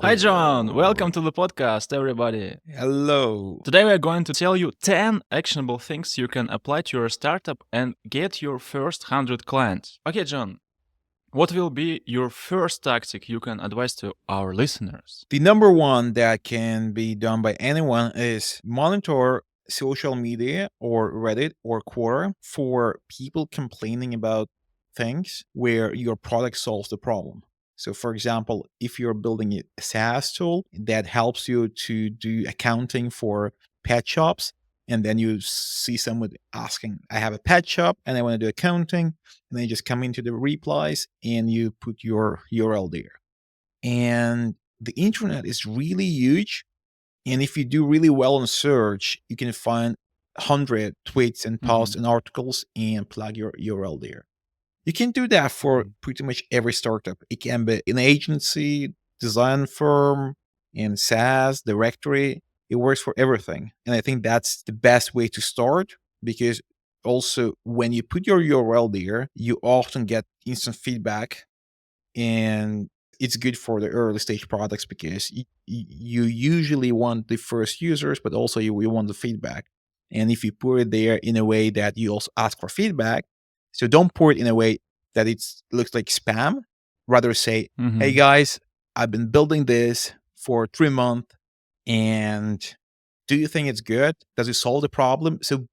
Hi, John. Welcome to the podcast, everybody. Hello. Today we are going to tell you 10 actionable things you can apply to your startup and get your first 100 clients. Okay, John, what will be your first tactic you can advise to our listeners? The number one that can be done by anyone is monitor social media or Reddit or Quora for people complaining about things where your product solves the problem. So, for example, if you're building a SaaS tool that helps you to do accounting for pet shops, and then you see someone asking, I have a pet shop and I want to do accounting, and then you just come into the replies and you put your URL there. And the internet is really huge. And if you do really well on search, you can find 100 tweets and posts and articles and plug your URL there. You can do that for pretty much every startup. It can be an agency, design firm, in SaaS, directory. It works for everything. And I think that's the best way to start, because also when you put your URL there, you often get instant feedback, and it's good for the early stage products because you usually want the first users, but also you want the feedback. And if you put it there in a way that you also ask for feedback, so don't pour it in a way that it looks like spam. Rather say, hey guys, I've been building this for 3 months, and do you think it's good? Does it solve the problem? So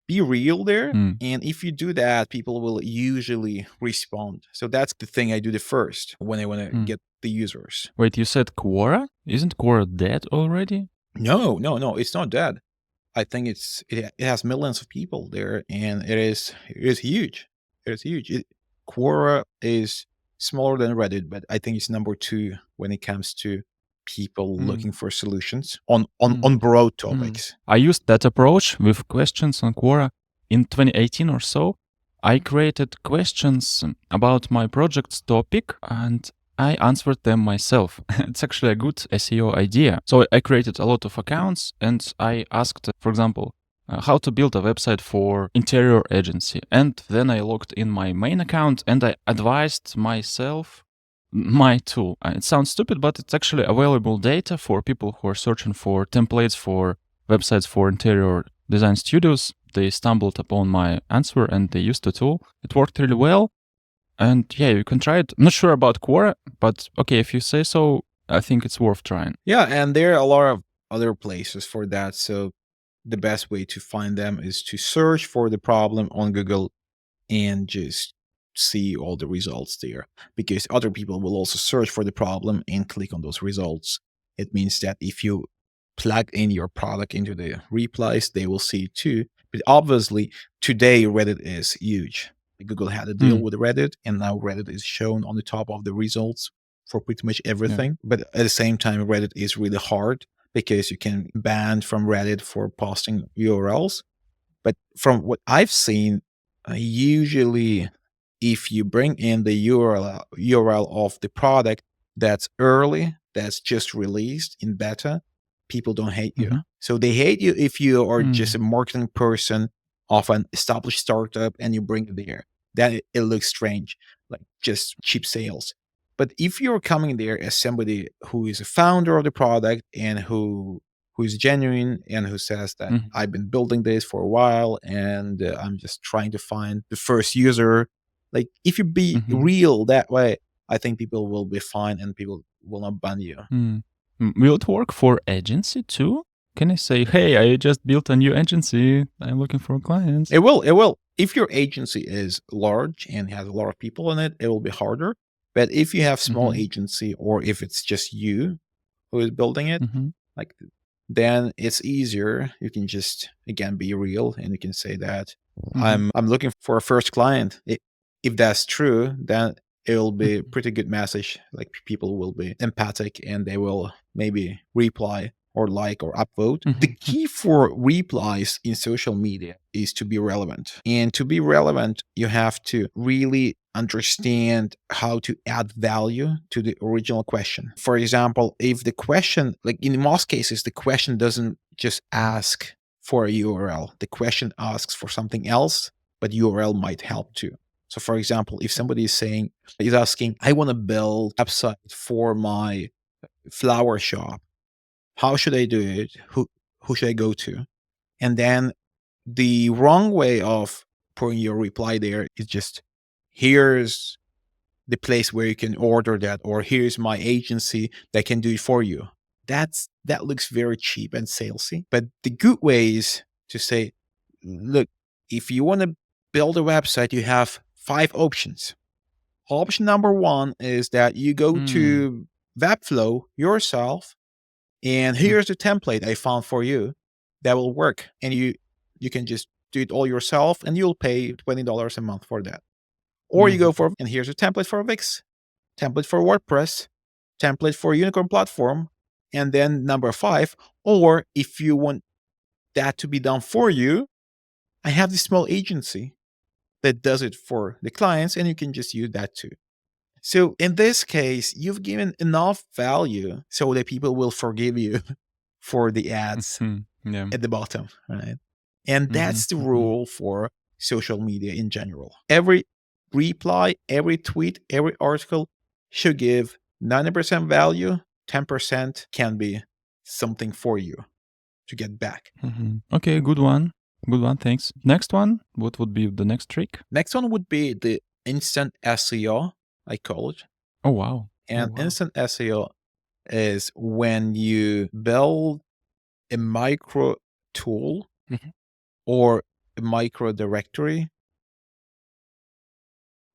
be real there. And if you do that, people will usually respond. So that's the thing I do the first when I want to get the users. Wait, you said Quora? Isn't Quora dead already? No, it's not dead. I think it has millions of people there, and it is huge. It's huge. Quora is smaller than Reddit, but I think it's number 2 when it comes to people looking for solutions on broad topics. I used that approach with questions on Quora in 2018 or so. I created questions about my project's topic and I answered them myself. It's actually a good SEO idea. So I created a lot of accounts and I asked, for example, how to build a website for interior agency. And then I logged in my main account and I advised myself my tool. It sounds stupid, but it's actually available data for people who are searching for templates for websites for interior design studios. They stumbled upon my answer and they used the tool. It worked really well. And yeah, you can try it. I'm not sure about Quora, but okay, if you say so, I think it's worth trying. Yeah, and there are a lot of other places for that. So the best way to find them is to search for the problem on Google and just see all the results there, because other people will also search for the problem and click on those results. It means that if you plug in your product into the replies, they will see it too. But obviously, today Reddit is huge. Google had a deal with Reddit, and now Reddit is shown on the top of the results for pretty much everything. But at the same time, Reddit is really hard because you can ban from Reddit for posting URLs. But from what I've seen, usually if you bring in the URL of the product that's early, that's just released in beta, people don't hate you. So they hate you if you are just a marketing person of an established startup and you bring it there. Then it looks strange, like just cheap sales. But if you're coming there as somebody who is a founder of the product and who is genuine and who says that I've been building this for a while and I'm just trying to find the first user, like if you be real that way, I think people will be fine and people will not ban you. Will it work for agency too? Can I say, hey, I just built a new agency, I'm looking for clients? It will. If your agency is large and has a lot of people in it, it will be harder. But if you have small agency, or if it's just you who is building it, like then it's easier. You can just, again, be real and you can say that I'm looking for a first client. If that's true, then it will be a pretty good message. Like people will be empathic and they will maybe reply or like or upvote. The key for replies in social media is to be relevant. And to be relevant, you have to really understand how to add value to the original question. For example, if the question, like in most cases, the question doesn't just ask for a URL. The question asks for something else, but URL might help too. So for example, if somebody is asking, I want to build a website for my flower shop. How should I do it? Who should I go to? And then the wrong way of putting your reply there is just, here's the place where you can order that, or here's my agency that can do it for you. That looks very cheap and salesy. But the good way is to say, look, if you want to build a website, you have 5 options. Option number 1 is that you go Mm, to Webflow yourself, and mm, here's the template I found for you that will work. And you can just do it all yourself, and you'll pay $20 a month for that. Or you go mhm, for, and here's a template for Wix, template for WordPress, template for Unicorn Platform, and then number 5, or if you want that to be done for you, I have this small agency that does it for the clients, and you can just use that too. So in this case, you've given enough value so that people will forgive you for the ads mhm, yeah. at the bottom, right? And Mhm, that's the mhm, rule for social media in general. Every reply, every tweet, every article should give 90% value, 10% can be something for you to get back. mhm. Okay, good one. Good one, thanks. Next one, what would be the next trick? Next one would be the instant SEO, I call it. Oh, wow. Oh, And wow. instant SEO is when you build a micro tool Mhm, or a micro directory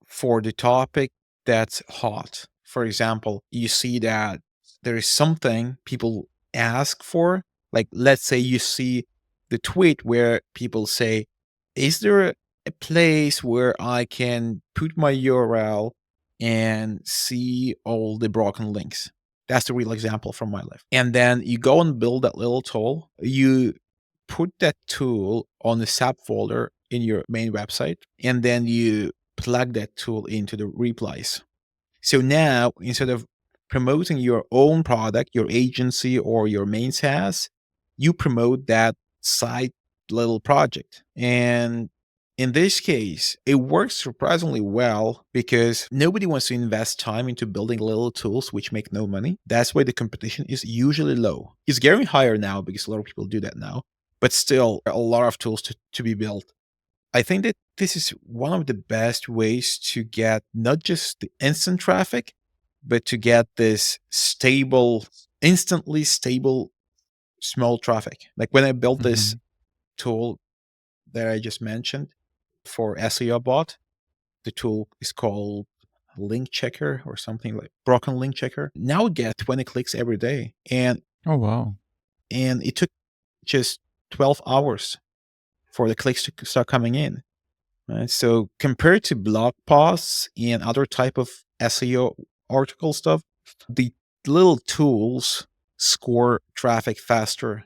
for the topic that's hot. For example, you see that there is something people ask for. Like, let's say you see the tweet where people say, is there a place where I can put my URL and see all the broken links? That's the real example from my life. And then you go and build that little tool. You put that tool on the subfolder in your main website, and then you plug that tool into the replies. So now, instead of promoting your own product, your agency, or your main SaaS, you promote that side little project. And in this case, it works surprisingly well because nobody wants to invest time into building little tools which make no money. That's why the competition is usually low. It's getting higher now because a lot of people do that now, but still a lot of tools to be built. I think that this is one of the best ways to get not just the instant traffic, but to get this stable, instantly stable, small traffic. Like when I built this mhm, tool that I just mentioned for SEO bot, the tool is called Link Checker or something, like Broken Link Checker. Now we get 20 clicks every day. Oh, wow. And it took just 12 hours for the clicks to start coming in. Right? So compared to blog posts and other type of SEO article stuff, the little tools score traffic faster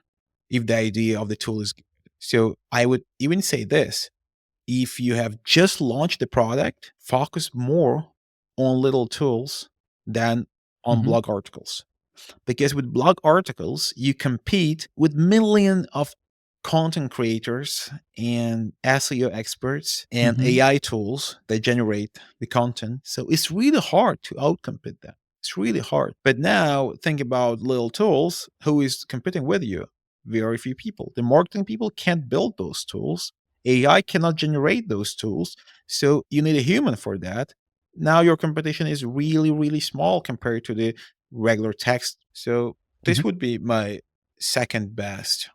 if the idea of the tool is good. So I would even say this: if you have just launched the product, focus more on little tools than on Mhm, blog articles. Because with blog articles, you compete with millions of content creators and SEO experts and mhm, AI tools that generate the content. So it's really hard to outcompete them. It's really hard. But now think about little tools. Who is competing with you? Very few people. The marketing people can't build those tools. AI cannot generate those tools. So you need a human for that. Now your competition is really, really small compared to the regular text. So mhm. this would be my second best.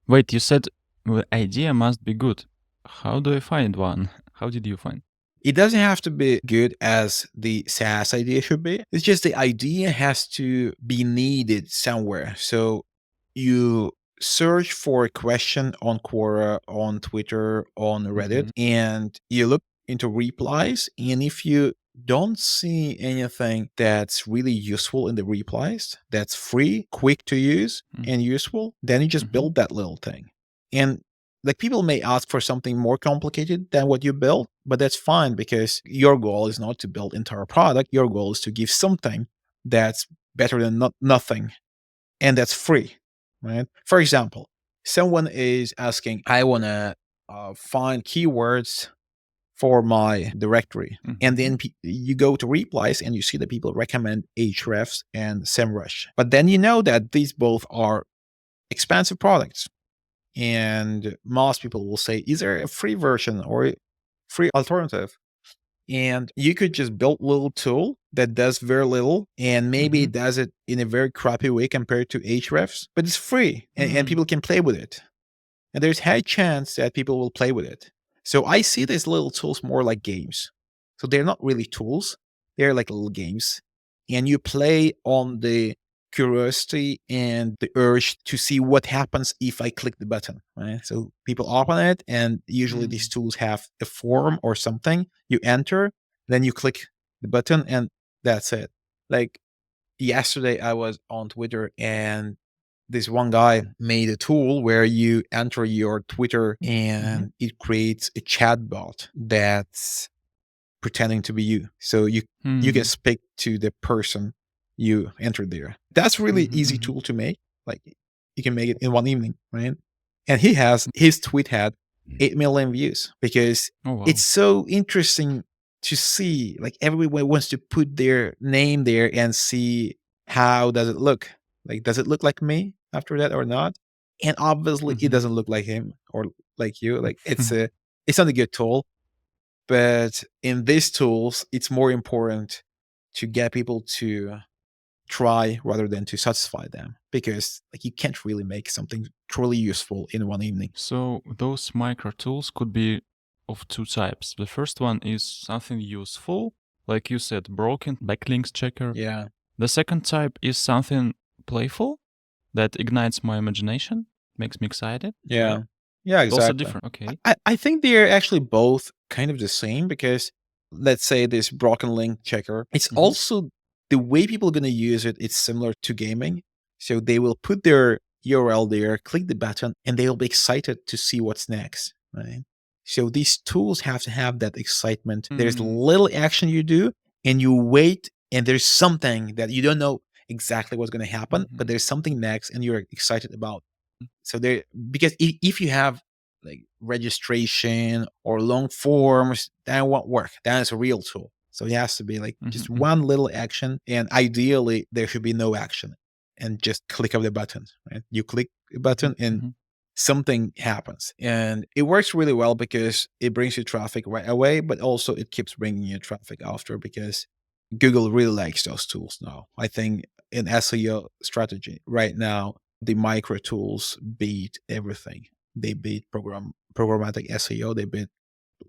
Wait, you said the idea must be good. How do I find one? How did you find? It doesn't have to be good as the SaaS idea should be. It's just the idea has to be needed somewhere. So you search for a question on Quora, on Twitter, on Reddit, Mhm, and you look into replies. And if you don't see anything that's really useful in the replies, that's free, quick to use, mm, and useful, then you just mhm, build that little thing. And like people may ask for something more complicated than what you built, but that's fine because your goal is not to build entire product. Your goal is to give something that's better than nothing, and that's free, right? For example, someone is asking, I want to find keywords for my directory. Mhm. And then you go to replies and you see that people recommend Ahrefs and SEMrush. But then you know that these both are expensive products. And most people will say, is there a free version or a free alternative? And you could just build a little tool that does very little, and maybe it does it in a very crappy way compared to Ahrefs, but it's free and people can play with it. And there's high chance that people will play with it. So I see these little tools more like games. So they're not really tools, they're like little games. And you play on the curiosity and the urge to see what happens if I click the button, right? So people open it, and usually these tools have a form or something. You enter, then you click the button, and that's it. Like yesterday, I was on Twitter, and this one guy made a tool where you enter your Twitter and it creates a chat bot that's pretending to be you. So you can speak to the person you entered there. That's really easy tool to make. Like you can make it in one evening, right? And his tweet had 8 million views because Oh, wow. it's so interesting to see. Like everyone wants to put their name there and see how does it look. Like does it look like me after that or not? And obviously it doesn't look like him or like you. Like it's not a good tool. But in these tools, it's more important to get people to try rather than to satisfy them, because like you can't really make something truly useful in one evening. So those micro tools could be of two types. The first one is something useful, like you said, broken backlinks checker. Yeah. The second type is something playful that ignites my imagination, makes me excited. Yeah. Right? Yeah, Also exactly. different. Okay. I think they're actually both kind of the same, because let's say this broken link checker, it's also the way people are going to use it. It's similar to gaming. So they will put their URL there, click the button, and they'll be excited to see what's next, right? So these tools have to have that excitement. There's little action you do and you wait, and there's something that you don't know exactly what's going to happen, but there's something next and you're excited about. So there, because if you have like registration or long forms, that won't work. That is a real tool. So it has to be like just one little action, and ideally there should be no action, and just click of the button. Right? You click a button and something happens, and it works really well because it brings you traffic right away, but also it keeps bringing you traffic after, because Google really likes those tools now. I think in SEO strategy right now, the micro tools beat everything. They beat programmatic SEO, they beat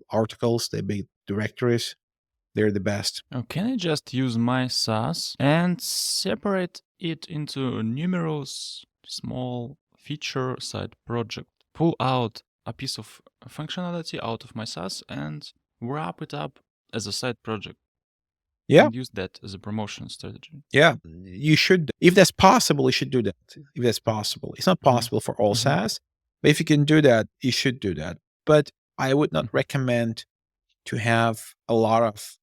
articles, they beat directories. They're the best. Oh, can I just use my SaaS and separate it into numerous small feature side project? Pull out a piece of functionality out of my SaaS and wrap it up as a side project. Yeah. And use that as a promotion strategy. Yeah, you should. If that's possible, you should do that. If that's possible, it's not possible for all SaaS, but if you can do that, you should do that. But I would not recommend to have a lot of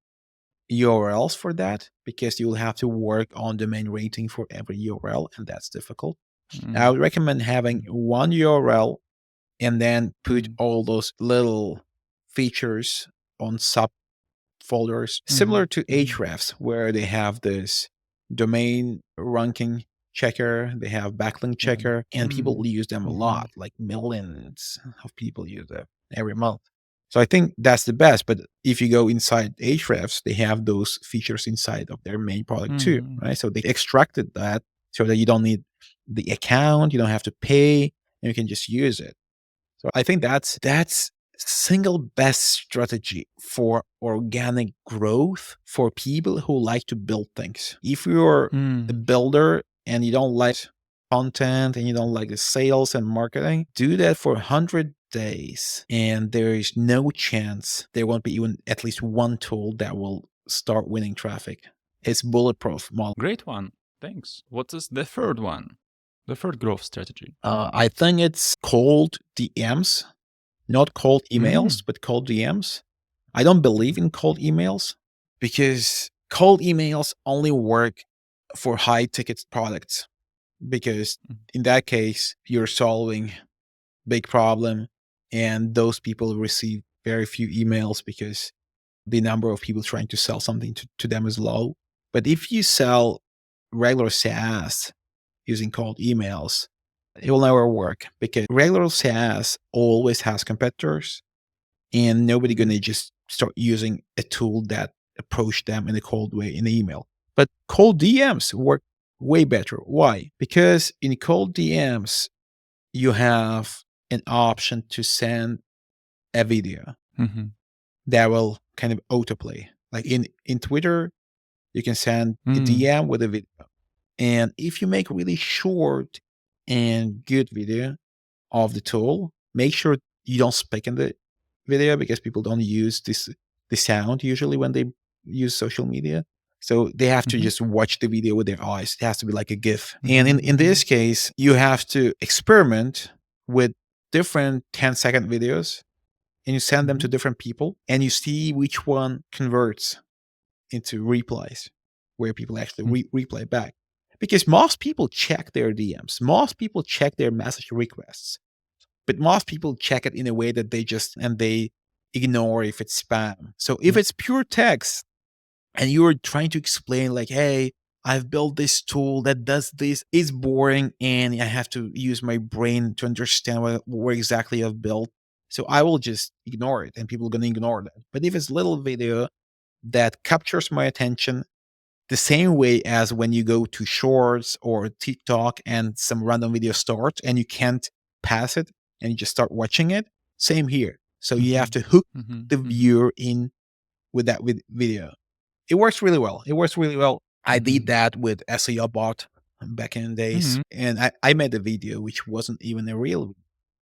URLs for that, because you'll have to work on domain rating for every URL, and that's difficult. I would recommend having one URL and then put all those little features on subfolders, similar to Ahrefs, where they have this domain ranking checker, they have backlink checker, and people use them a lot, like millions of people use them every month. So I think that's the best. But if you go inside Ahrefs, they have those features inside of their main product too, right? So they extracted that so that you don't need the account, you don't have to pay, and you can just use it. So I think that's single best strategy for organic growth for people who like to build things. If you're a builder and you don't like content and you don't like the sales and marketing, do that for 100 days, and there is no chance there won't be even at least one tool that will start winning traffic. It's bulletproof model. Great one. Thanks. What is the third one? The third growth strategy. I think it's cold DMs, not cold emails, but cold DMs. I don't believe in cold emails, because cold emails only work for high ticket products, because in that case, you're solving big problem and those people receive very few emails because the number of people trying to sell something to them is low. But if you sell regular SaaS using cold emails, it will never work because regular SaaS always has competitors, and nobody Mhm. gonna just start using a tool that approach them in a cold way in email. But cold DMs work way better. Why? Because in cold DMs, you have an option to send a video Mhm. that will kind of autoplay. Like in Twitter, you can send a Mm. DM with a video. And if you make really short and good video of the tool, make sure you don't speak in the video because people don't use the sound usually when they use social media. So they have to Mhm. just watch the video with their eyes. It has to be like a GIF. And Mhm. in this Mhm. case, you have to experiment with different 10-second videos and you send them to Mhm. different people and you see which one converts into replies where people actually Mm. reply back. Because most people check their DMs, most people check their message requests, but most people check it in a way that they ignore if it's spam. So if Yeah. it's pure text and you're trying to explain like, hey, I've built this tool that does this, it's boring and I have to use my brain to understand what exactly I've built. So I will just ignore it and people are going to ignore that. But if it's little video that captures my attention the same way as when you go to Shorts or TikTok and some random video starts and you can't pass it and you just start watching it, same here. So you have Mhm. to hook Mhm. the Mhm. viewer in with that video. It works really well. It works really well. I did Mhm. that with SEO bot back in the days, Mhm. and I made a video which wasn't even a real.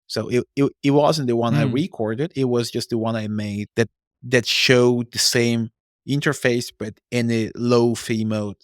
So it wasn't the one I Mm. recorded. It was just the one I made that showed the same interface but in a low fee mode.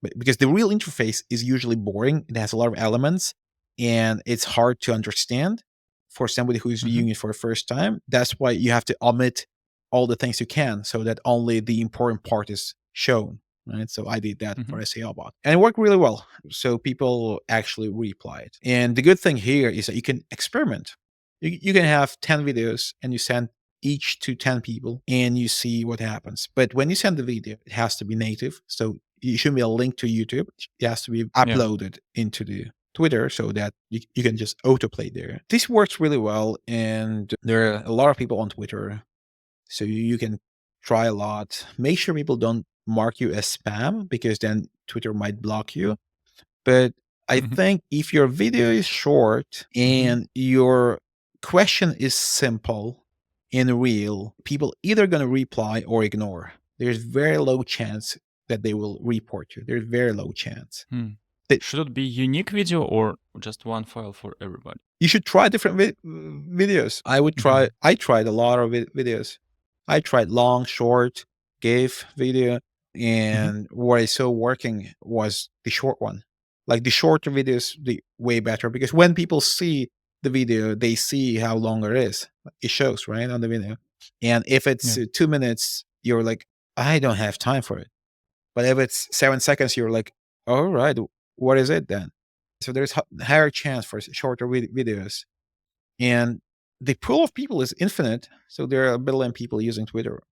But because the real interface is usually boring, it has a lot of elements, and it's hard to understand for somebody who is Mhm. viewing it for the first time. That's why you have to omit all the things you can so that only the important part is shown. Right. So I did that for Mhm. SEO bot. And it worked really well. So people actually replied. And the good thing here is that you can experiment. You can have 10 videos and you send each to 10 people and you see what happens. But when you send the video, it has to be native. So it shouldn't be a link to YouTube. It has to be Yeah. uploaded into the Twitter so that you can just autoplay there. This works really well. And there are a lot of people on Twitter. So you can try a lot. Make sure people don't mark you as spam because then Twitter might block you. But I Mhm. think if your video is short Mhm. and your question is simple and real, people either going to reply or ignore. There's very low chance that they will report you. There's very low chance. Hmm. That Should it be unique video or just one file for everybody? you should try different videos. Mhm. I tried a lot of videos. I tried long, short, GIF video, Mhm. and what I saw working was the short one. Like the shorter videos, the way better because when people see the video, they see how long it is. It shows right on the video, and if it's Yeah. 2 minutes, you're like, I don't have time for it. But if it's 7 seconds, you're like, all right, what is it then? So there's higher chance for shorter videos, and the pool of people is infinite. So there are a billion people using Twitter,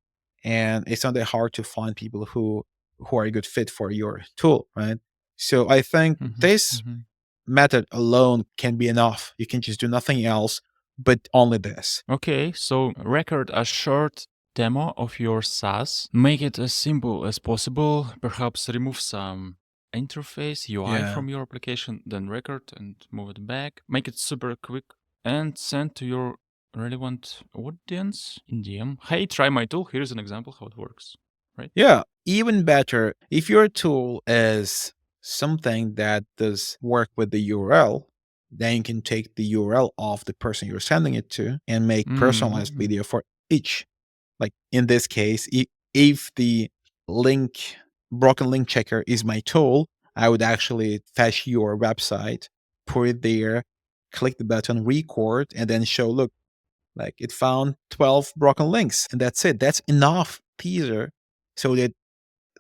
and it's not that hard to find people who are a good fit for your tool, right? So I think Mhm. this Mhm. method alone can be enough. You can just do nothing else, but only this. Okay, so record a short demo of your SaaS. Make it as simple as possible. Perhaps remove some interface UI Yeah. from your application, then record and move it back. Make it super quick and send to your relevant audience in DM. Hey, try my tool. Here's an example how it works. Right? Yeah, even better, if your tool is something that does work with the URL, then you can take the URL of the person you're sending it to and make personalized Mm-hmm. video for each. Like in this case, if the link broken link checker is my tool, I would actually fetch your website, put it there, click the button, record, and then show, look, like it found 12 broken links, and that's it. That's enough teaser so that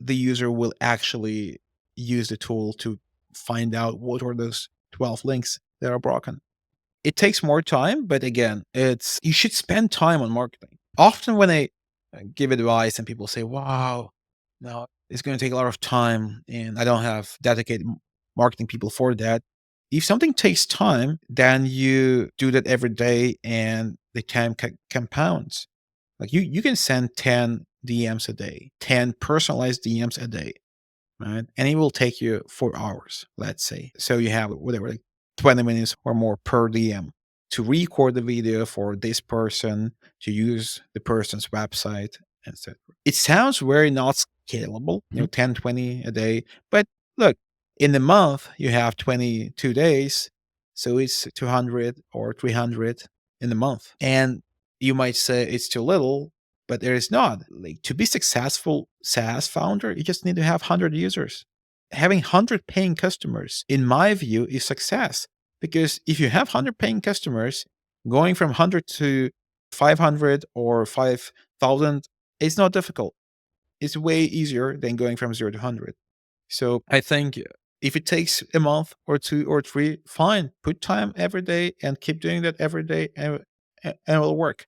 the user will actually use the tool to find out what are those 12 links that are broken. It takes more time, but again, it's you should spend time on marketing. Often when I give advice and people say, wow, no, it's going to take a lot of time and I don't have dedicated marketing people for that. If something takes time, then you do that every day and the time compounds. Like you can send 10 DMs a day, 10 personalized DMs a day, right? And it will take you 4 hours, let's say. So you have whatever, like 20 minutes or more per DM to record the video for this person, to use the person's website, etc. It sounds very not scalable, Mhm. 10, 20 a day. But look, in the month, you have 22 days. So it's 200 or 300 in the month. And you might say it's too little, but there is not. Like to be successful SaaS founder, you just need to have 100 users. Having 100 paying customers, in my view, is success. Because if you have 100 paying customers, going from 100 to 500 or 5,000, it's not difficult. It's way easier than going from 0 to 100. So I think if it takes a month or 2 or 3, fine. Put time every day and keep doing that every day, and it will work.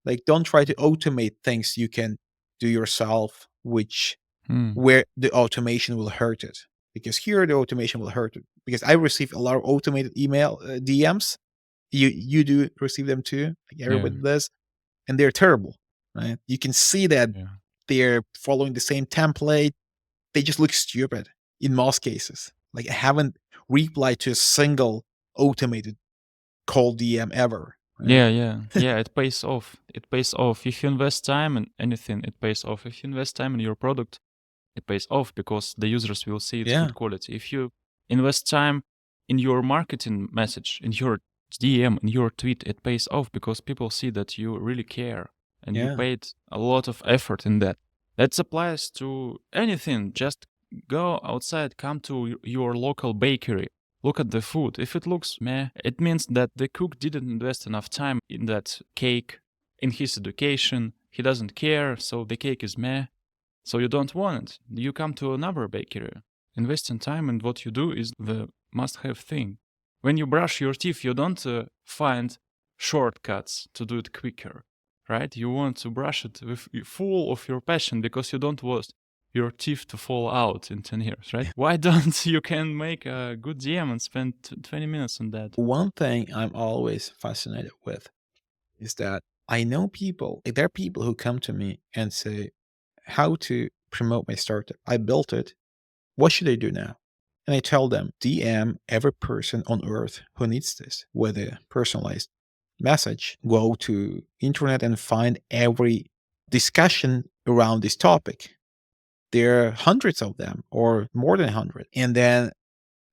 Like, don't try to automate things you can do yourself, which Mm. where the automation will hurt it. Because here the automation will hurt it. Because I receive a lot of automated email DMs. You do receive them too. Like Yeah. everybody does, and they're terrible. Right? You can see that Yeah. they're following the same template. They just look stupid in most cases. Like I haven't replied to a single automated cold DM ever. Right? Yeah, yeah, yeah. It pays off. It pays off if you invest time in anything. It pays off if you invest time in your product. It pays off because the users will see it's Yeah. good quality. If you invest time in your marketing message, in your DM, in your tweet, it pays off because people see that you really care and you Yeah. paid a lot of effort in that. That applies to anything. Just go outside, come to your local bakery, look at the food. If it looks meh, it means that the cook didn't invest enough time in that cake, in his education. He doesn't care, so the cake is meh. So you don't want it. You come to another bakery. Investing time in what you do is the must-have thing. When you brush your teeth, you don't find shortcuts to do it quicker, right? You want to brush it with full of your passion because you don't want your teeth to fall out in 10 years, right? Why don't you can make a good DM and spend 20 minutes on that? One thing I'm always fascinated with is that I know people, like, there are people who come to me and say, how to promote my startup. I built it. What should I do now? And I tell them, DM every person on earth who needs this with a personalized message. Go to internet and find every discussion around this topic. There are hundreds of them or more than 100. And then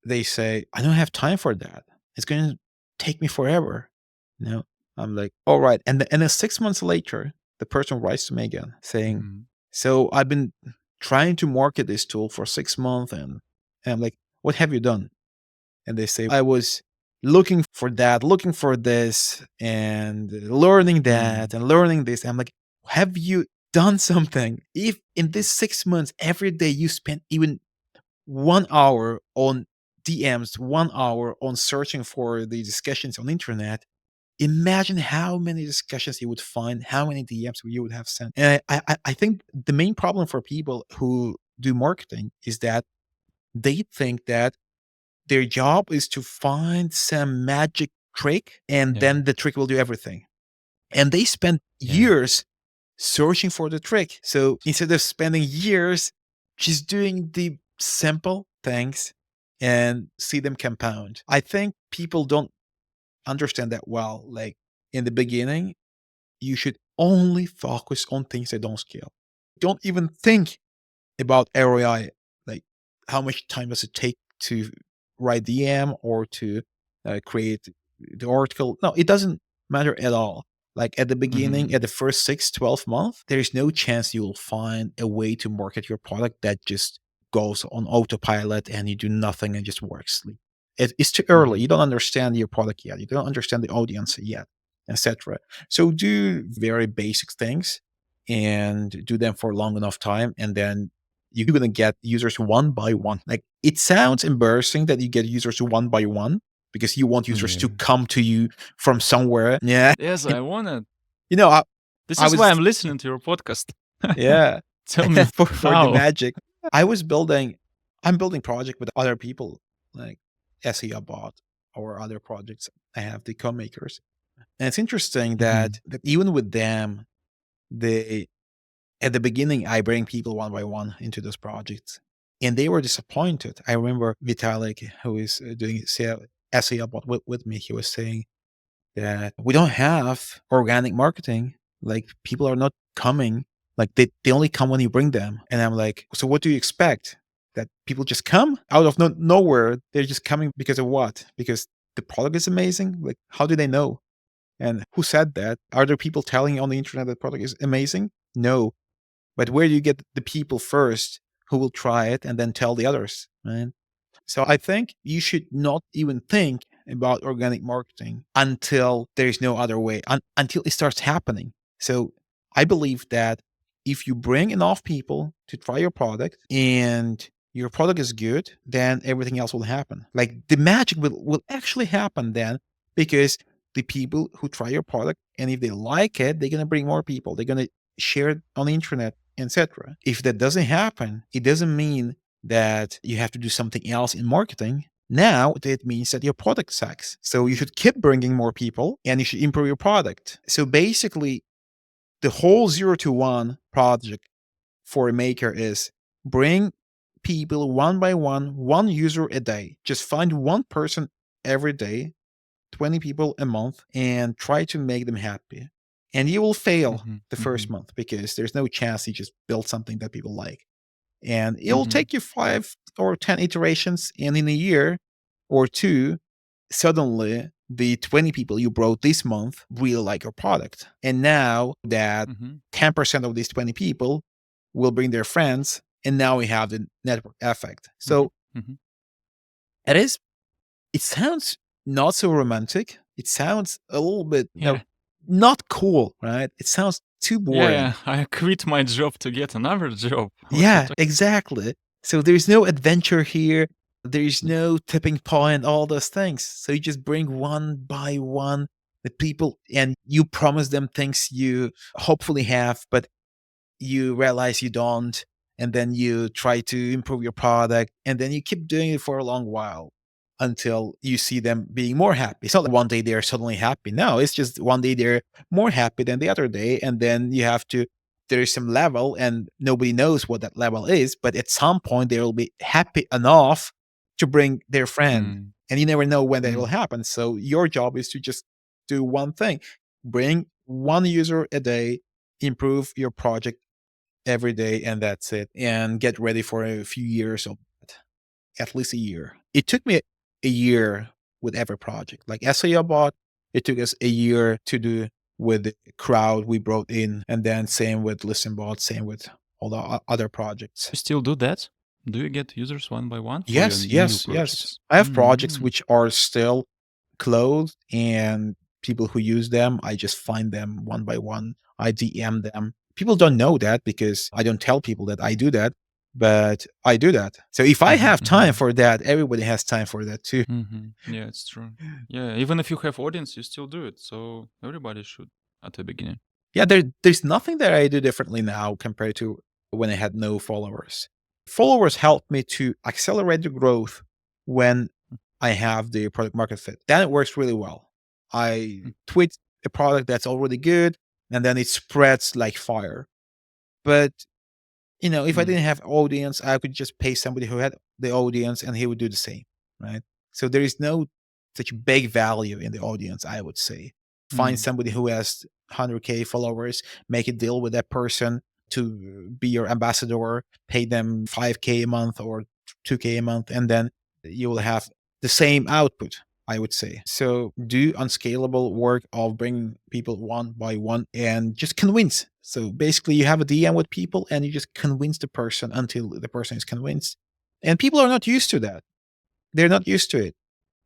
they say, I don't have time for that. It's going to take me forever. You know, I'm like, all right. And then 6 months later, the person writes to me again saying, Mhm. so I've been trying to market this tool for 6 months. And I'm like, what have you done? And they say, I was looking for that, looking for this, and learning that, Mm. and learning this. I'm like, have you done something? If in this 6 months, every day you spend even 1 hour on DMs, 1 hour on searching for the discussions on internet, imagine how many discussions you would find, how many DMs you would have sent. And I think the main problem for people who do marketing is that they think that their job is to find some magic trick and Yeah, then the trick will do everything. And they spend yeah. years searching for the trick. So instead of spending years just doing the simple things and see them compound, I think people don't understand that well. Like in the beginning, you should only focus on things that don't scale. Don't even think about ROI, like how much time does it take to write DM or to create the article. No, it doesn't matter at all. Like at the beginning, Mhm. at the first 6, 12 months, there is no chance you will find a way to market your product that just goes on autopilot and you do nothing and just works. It's too early. Mhm. You don't understand your product yet. You don't understand the audience yet, etc. So do very basic things and do them for long enough time, and then you're going to get users one by one. Like it sounds embarrassing that you get users one by one because you want users to Yeah. come to you from somewhere. Yeah. Yes, And I wanna you know, This I is why was I'm listening to your podcast. yeah. Tell And me then for the how. magic, I'm building project with other people like SEO bot or other projects. I have the co-makers. And it's interesting Mhm. that even with them, they at the beginning I bring people one by one into those projects. And they were disappointed. I remember Vitalik, who is doing SEO bot with me, he was saying that we don't have organic marketing. Like people are not coming. Like they only come when you bring them. And I'm like, so what do you expect? That people just come out of nowhere? They're just coming because of what? Because the product is amazing? Like how do they know? And who said that? Are there people telling you on the internet that product is amazing? No. But where do you get the people first who will try it and then tell the others? Right? So I think you should not even think about organic marketing until there's no other way, until it starts happening. So I believe that if you bring enough people to try your product and your product is good, then everything else will happen. Like the magic will actually happen then because the people who try your product and if they like it, they're going to bring more people. They're going to share it on the internet, etc. If that doesn't happen, it doesn't mean that you have to do something else in marketing. Now it means that your product sucks. So you should keep bringing more people and you should improve your product. So basically, the whole 0 to 1 project for a maker is bring people one by one user a day. Just find one person every day, 20 people a month, and try to make them happy. And you will fail Mhm. the first Mhm. month because there's no chance you just build something that people like. And it'll Mhm. take you 5 or 10 iterations, and in a year or 2, suddenly the 20 people you brought this month really like your product. And now that Mhm. 10% of these 20 people will bring their friends, and now we have the network effect. Mhm. So Mhm. it is it sounds not so romantic. It sounds a little bit, Yeah. not cool, right? It sounds too Yeah, boring. yeah. I quit my job to get another job. What you Yeah, talking? exactly. So there's no adventure here. There's no tipping point, all those things. So you just bring one by one the people and you promise them things you hopefully have, but you realize you don't. And then you try to improve your product. And then you keep doing it for a long while until you see them being more happy. It's not like one day they're suddenly happy. No, it's just one day they're more happy than the other day. And then you have to, there's some level and nobody knows what that level is. But at some point, they will be happy enough to bring their friend. Mm. And you never know when that will Mm. happen. So your job is to just do one thing, bring one user a day, improve your project every day, and that's it. And get ready for a few years of that, at least a year. It took me a year with every project. Like SEO bot, it took us a year to do with the crowd we brought in, and then same with Listen Bot, same with all the other projects. You still do that? Do you get users one by one for your Yes, new yes, yes. projects? I have projects Mm. which are still closed, and people who use them, I just find them one by one. I DM them. People don't know that because I don't tell people that I do that, but I do that. So if I Mhm. have time Mhm. for that, everybody has time for that too. Mhm. Yeah, it's true. Yeah, even if you have audience, you still do it. So everybody should at the beginning. Yeah, there's nothing that I do differently now compared to when I had no followers. Followers help me to accelerate the growth when I have the product market fit. Then it works really well. I Mm. tweet a product that's already good and then it spreads like fire. But if I Mm. didn't have audience, I could just pay somebody who had the audience and he would do the same, right? So there is no such big value in the audience, I would say. Find Mm. somebody who has 100K followers, make a deal with that person to be your ambassador, pay them 5K a month or 2K a month, and then you will have the same output, I would say. So do unscalable work of bringing people one by one and just convince. So basically, you have a DM with people and you just convince the person until the person is convinced. And people are not used to that. They're not used to it.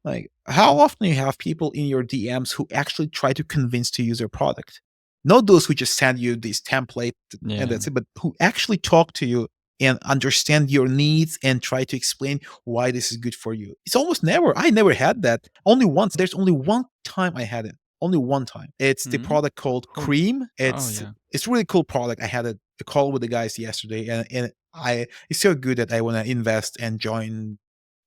Like, how often you have people in your DMs who actually try to convince to use your product? Not those who just send you this template and Yeah. that's it, but who actually talk to you and understand your needs and try to explain why this is good for you. It's almost never. I never had that. Only once. There's only one time I had it. only one time. It's the product called Cream. It's a really cool product. I had a call with the guys yesterday, and it's so good that I want to invest and join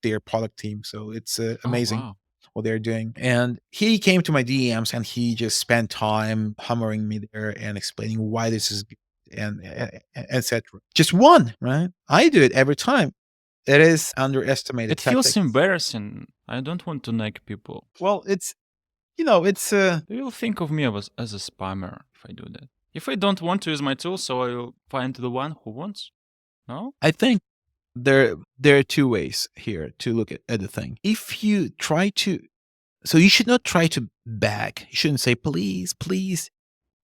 their product team. So it's amazing what they're doing. And he came to my DMs and he just spent time hammering me there and explaining why this is good and etc. Just one, right? I do it every time. It is underestimated. It feels embarrassing. I don't want to nag people. Well, it's They will think of me as a spammer if I do that. If I don't want to use my tool, so I will find the one who wants. No? I think there are two ways here to look at the thing. If you try to, so you should not try to beg. You shouldn't say, please, please.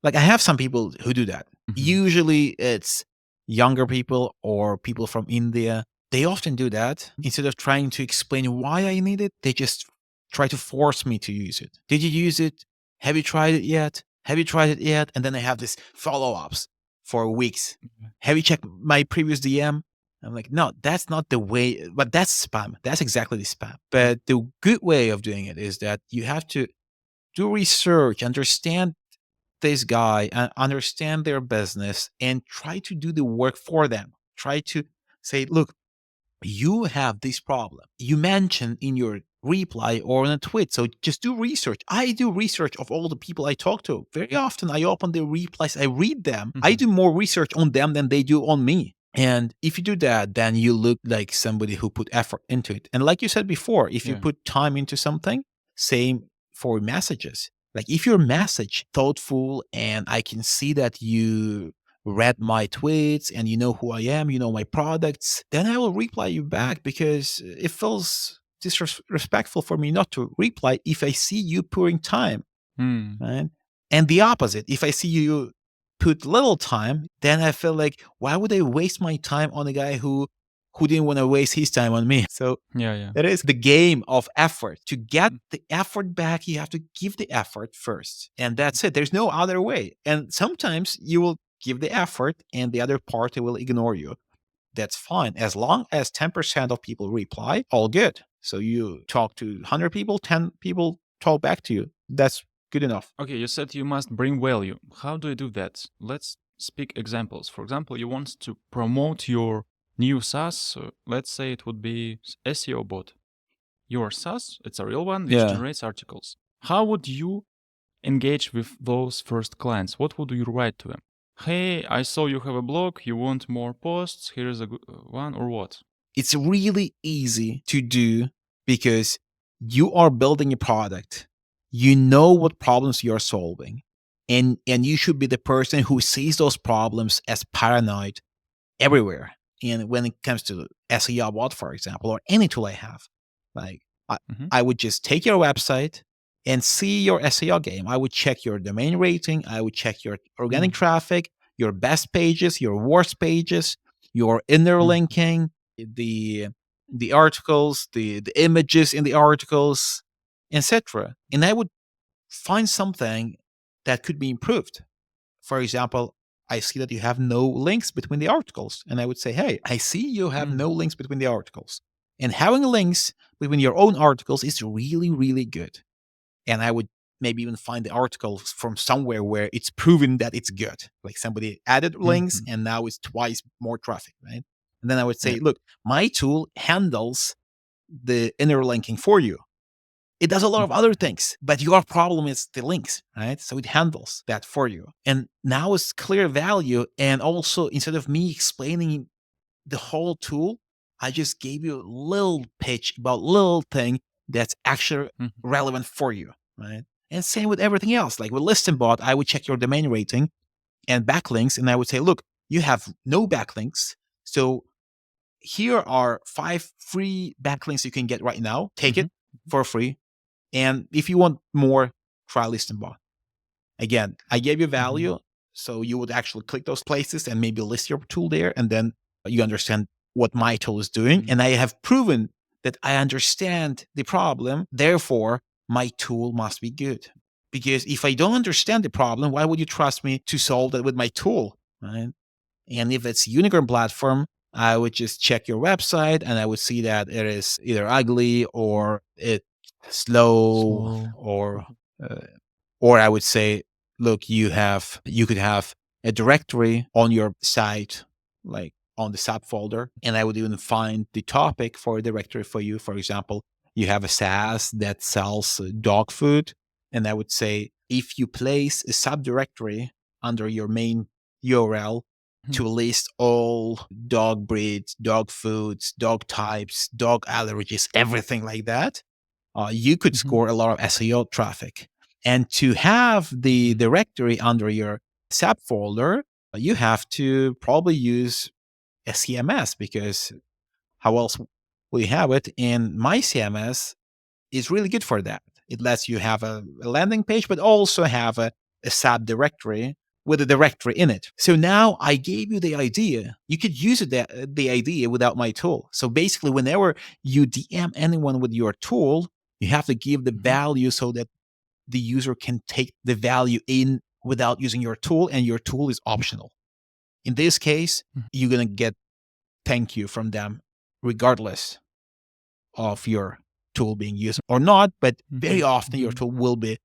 Like I have some people who do that. Usually it's younger people or people from India. They often do that. Instead of trying to explain why I need it, they just try to force me to use it. Did you use it? Have you tried it yet? Have you tried it yet? And then I have this follow-ups for weeks. Have you checked my previous DM? I'm like, no, that's not the way, but that's spam. That's exactly the spam. But the good way of doing it is that you have to do research, understand this guy, understand their business, and try to do the work for them. Try to say, look, you have this problem. You mentioned in your reply or in a tweet. So just do research. I do research of all the people I talk to. Very often I open their replies, I read them. I do more research on them than they do on me. And if you do that, then you look like somebody who put effort into it. And like you said before, if you put time into something, same for messages. Like if your message thoughtful and I can see that you read my tweets and you know who I am, you know my products, then I will reply you back because it feels disrespectful for me not to reply if I see you putting time. Right? And the opposite, if I see you put little time, then I feel like, why would I waste my time on a guy who didn't want to waste his time on me? So that is the game of effort. To get the effort back, you have to give the effort first. And that's it. There's no other way. And sometimes you will give the effort and the other party will ignore you. That's fine. As long as 10% of people reply, all good. So you talk to 100 people, 10 people talk back to you. That's good enough. Okay, you said you must bring value. How do you do that? Let's speak examples. For example, you want to promote your new SaaS. Let's say it would be SEO bot. Your SaaS, it's a real one, which generates articles. How would you engage with those first clients? What would you write to them? Hey, I saw you have a blog. You want more posts? Here's a good one, or what? It's really easy to do because you are building a product. You know what problems you're solving. And you should be the person who sees those problems as paranoid everywhere. And when it comes to SEO bot, for example, or any tool I have, like I would just take your website and see your SEO game. I would check your domain rating. I would check your organic traffic, your best pages, your worst pages, your inner linking, the articles, the images in the articles, etc. And I would find something that could be improved. For example, I see that you have no links between the articles. And I would say, hey, I see you have no links between the articles. And having links between your own articles is really, really good. And I would maybe even find the articles from somewhere where it's proven that it's good. Like somebody added links and now it's twice more traffic, right? And then I would say, look, my tool handles the inner linking for you. It does a lot of other things, but your problem is the links, right? So it handles that for you. And now it's clear value. And also, instead of me explaining the whole tool, I just gave you a little pitch about little thing that's actually relevant for you, right? And same with everything else. Like with ListenBot, I would check your domain rating and backlinks, and I would say, look, you have no backlinks. So here are 5 free backlinks you can get right now. Take it for free. And if you want more, try ListenBot. Again, I gave you value, so you would actually click those places and maybe list your tool there, and then you understand what my tool is doing. And I have proven that I understand the problem. Therefore, my tool must be good. Because if I don't understand the problem, why would you trust me to solve that with my tool, right? And if it's unicorn platform, I would just check your website and I would see that it is either ugly or it's slow or Or I would say, look, you could have a directory on your site, like on the subfolder, and I would even find the topic for a directory for you. For example, you have a SaaS that sells dog food, and I would say, if you place a subdirectory under your main URL to list all dog breeds, dog foods, dog types, dog allergies, everything like that, you could score a lot of SEO traffic. And to have the directory under your subfolder, you have to probably use a CMS, because how else will you have it? And my CMS is really good for that. It lets you have a landing page, but also have a subdirectory with a directory in it. So now I gave you the idea. You could use the idea without my tool. So basically, whenever you DM anyone with your tool, you have to give the value so that the user can take the value in without using your tool, and your tool is optional. In this case, you're going to get thank you from them regardless of your tool being used or not, but very often your tool will be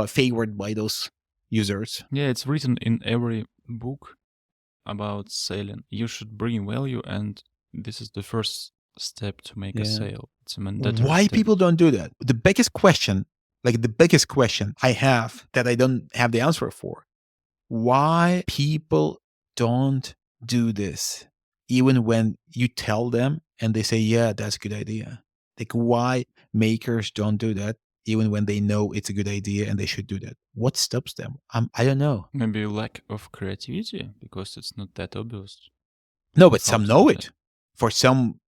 favored by those users. Yeah, it's written in every book about selling. You should bring value, and this is the first step to make a sale. It's a mandatory Why step. people don't do that? The biggest question I have that I don't have the answer for, why people don't do this, even when you tell them and they say, yeah, that's a good idea. Like, why makers don't do that, even when they know it's a good idea and they should do that? What stops them? I don't know. Maybe lack of creativity, because it's not that obvious. No, but How some to know do it. For some,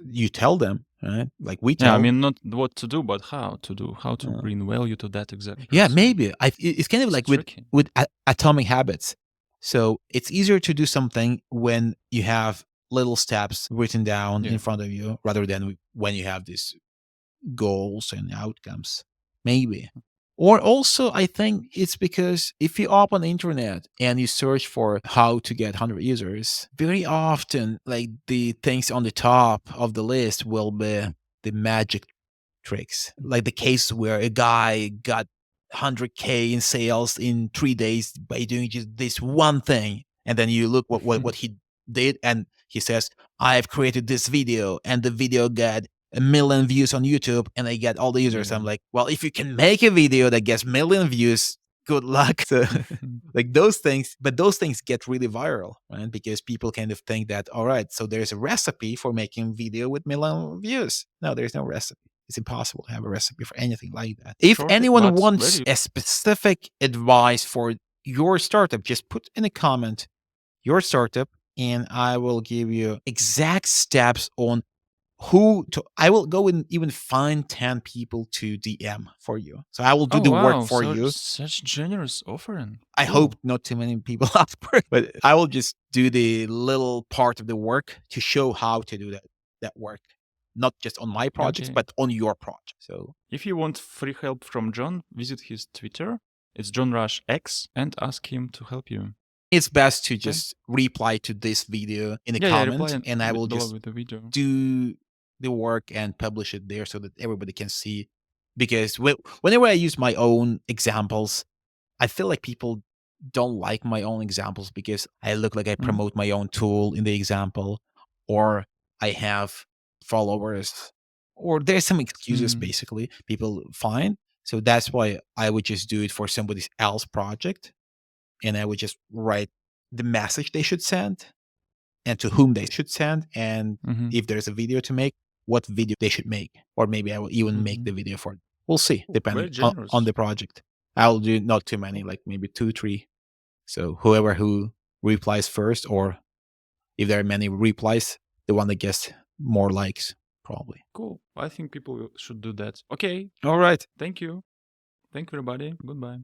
you tell them, right? Like we Yeah, I tell. mean, not what to do, but how to do, how to bring value to that exact person. Yeah, maybe. It's kind of It's like tricky. with atomic habits. So it's easier to do something when you have little steps written down in front of you, rather than when you have these goals and outcomes. Maybe. Or also, I think it's because if you open the internet and you search for how to get 100 users, very often, like, the things on the top of the list will be the magic tricks, like the case where a guy got 100K in sales in 3 days by doing just this one thing. And then you look what he did, and he says, I've created this video, and the video got 1 million views on YouTube, and I get all the users. I'm like, well, if you can make a video that gets 1 million views, good luck. So, like, those things, but those things get really viral, right? Because people kind of think that, all right, so there's a recipe for making video with 1 million views. No, there's no recipe. It's impossible to have a recipe for anything like that. If Short, anyone but wants very- a specific advice for your startup, just put in a comment your startup, and I will give you exact steps on who to. I will go and even find 10 people to DM for you. So I will do Oh the work wow, for you. such generous offering. I Cool. hope not too many people ask for it, but I will just do the little part of the work to show how to do that work, not just on my projects, Okay. but on your project. So If you want free help from John, visit his Twitter. It's JohnRushX, and ask him to help you. it's best to just reply to this video in a comment, reply and I will below just with the video. do the work and publish it there so that everybody can see. Because whenever I use my own examples, I feel like people don't like my own examples because I look like I promote my own tool in the example, or I have followers, or there's some excuses basically people find. So that's why I would just do it for somebody else's project, and I would just write the message they should send and to whom they should send, and if there's a video to make, what video they should make, or maybe I will even make the video for them. We'll see, depending on the project. I'll do not too many, like maybe 2, 3. So whoever who replies first, or if there are many replies, the one that gets more likes, probably. Cool. I think people should do that. Okay. All right. Thank you. Thank you, everybody. Goodbye.